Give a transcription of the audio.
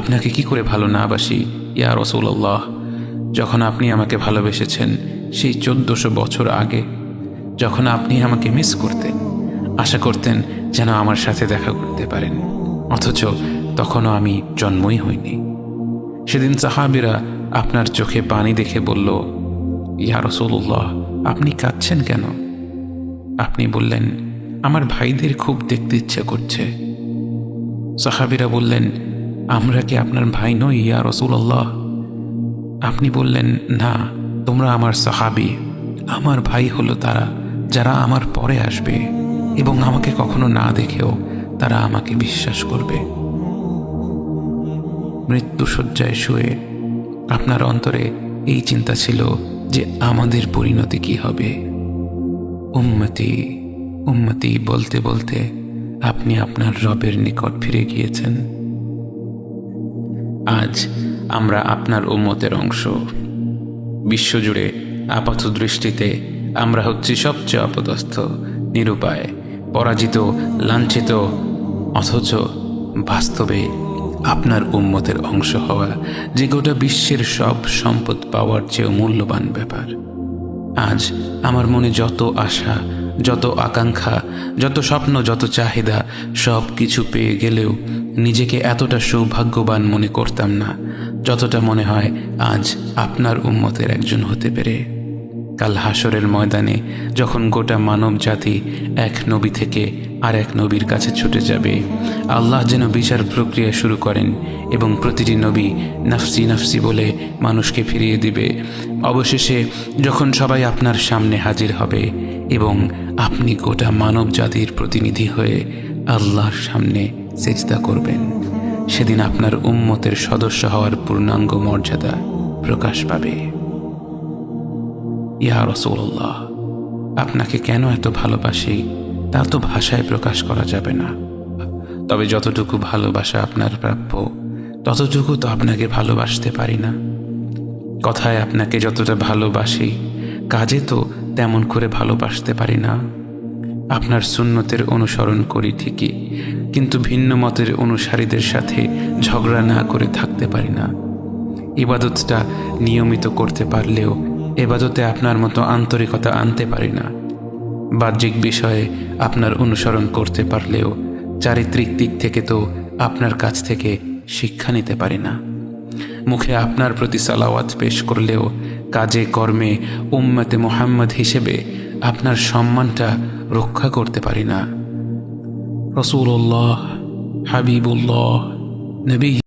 আপনাকে কি করে ভালো না বাসি ইয়া রাসূলুল্লাহ। যখন আপনি আমাকে ভালোবেসেছেন সেই 1400 বছর আগে, যখন আপনি আমাকে মিস করতেন, আশা করতেন যেন আমার সাথে দেখা করতে পারেন, অথচ তখনও আমি জন্মই হইনি। সেদিন সাহাবীরা আপনার চোখে পানি দেখে বলল, ইয়া রাসূলুল্লাহ, আপনি কাঁদছেন কেন? আপনি বললেন, আমার ভাইদের খুব দেখতে ইচ্ছে করছে। সাহাবীরা বললেন, আমরা কি আপনার ভাই নই ইয়া রাসূলুল্লাহ? আপনি বললেন, না, তোমরা আমার সাহাবী। আমার ভাই হলো তারা যারা আমার পরে আসবে এবং আমাকে কখনো না দেখেও তারা আমাকে বিশ্বাস করবে। মৃত্যুশয্যায় শুয়ে আপনার অন্তরে এই চিন্তা ছিল যে আমাদের পরিণতি কি হবে। উম্মতি উম্মতি বলতে বলতে আপনি আপনার রবের নিকট ফিরে গিয়েছেন। আজ আমরা আপনার উম্মতের অংশ। বিশ্বজুড়ে আপাত দৃষ্টিতে আমরা হচ্ছি সবচেয়ে অপদস্থ, নিরুপায়, পরাজিত, লাঞ্ছিত, অথচ বাস্তবে আপনার উম্মতের অংশ হওয়া যে গোটা বিশ্বের সব সম্পদ পাওয়ার চেয়েও মূল্যবান ব্যাপার। আজ আমার মনে যত আশা, যত আকাঙ্ক্ষা, যত স্বপ্ন, যত চাহিদা, সব কিছু পেয়ে গেলেও নিজেকে এতটা সৌভাগ্যবান মনে করতাম না যতটা মনে হয় আজ আপনার উম্মতের একজন হতে পেরে। কাল হাসরের ময়দানে যখন গোটা মানব জাতি এক নবী থেকে আর এক নবীর কাছে ছুটে যাবে, আল্লাহ যেন বিচার প্রক্রিয়া শুরু করেন এবং প্রতিটি নবী নাফসি নাফসি বলে মানুষকে ফিরিয়ে দিবে। অবশেষে যখন সবাই আপনার সামনে হাজির হবে এবং আপনি গোটা মানব জাতির প্রতিনিধি হয়ে আল্লাহর সামনে সেজদা করবেন, সেদিন আপনার উম্মতের সদস্য হওয়ার পূর্ণাঙ্গ মর্যাদা প্রকাশ পাবে। ইয়া রাসূলুল্লাহ, আপনাকে কেন এত ভালোবাসি তা তো ভাষায় প্রকাশ করা যাবে না। তবে যতটুকু ভালোবাসা আপনার প্রাপ্য ততটুকু তো আপনাকে ভালোবাসতে পারি না। কথায় আপনাকে যতটা ভালোবাসি, কাজে তো তেমন করে ভালোবাসতে পারি না। আপনার সুন্নতের অনুসরণ করি ঠিকই, কিন্তু ভিন্ন মতের অনুসারীদের সাথে ঝগড়া না করে থাকতে পারি না। ইবাদতটা নিয়মিত করতে পারলেও এবাদতে আপনার মতো আন্তরিকতা আনতে পারি না। বাহ্যিক বিষয়ে আপনার অনুসরণ করতে পারলেও চারিত্রিক দিক থেকে তো আপনার কাছ থেকে শিক্ষা নিতে পারি না। মুখে আপনার প্রতি সালাওয়াত পেশ করলেও কাজে কর্মে উম্মতে মুহাম্মদ হিসেবে আপনার সম্মানটা রক্ষা করতে পারি না। রাসূলুল্লাহ, হাবিবুল্লাহ, নবী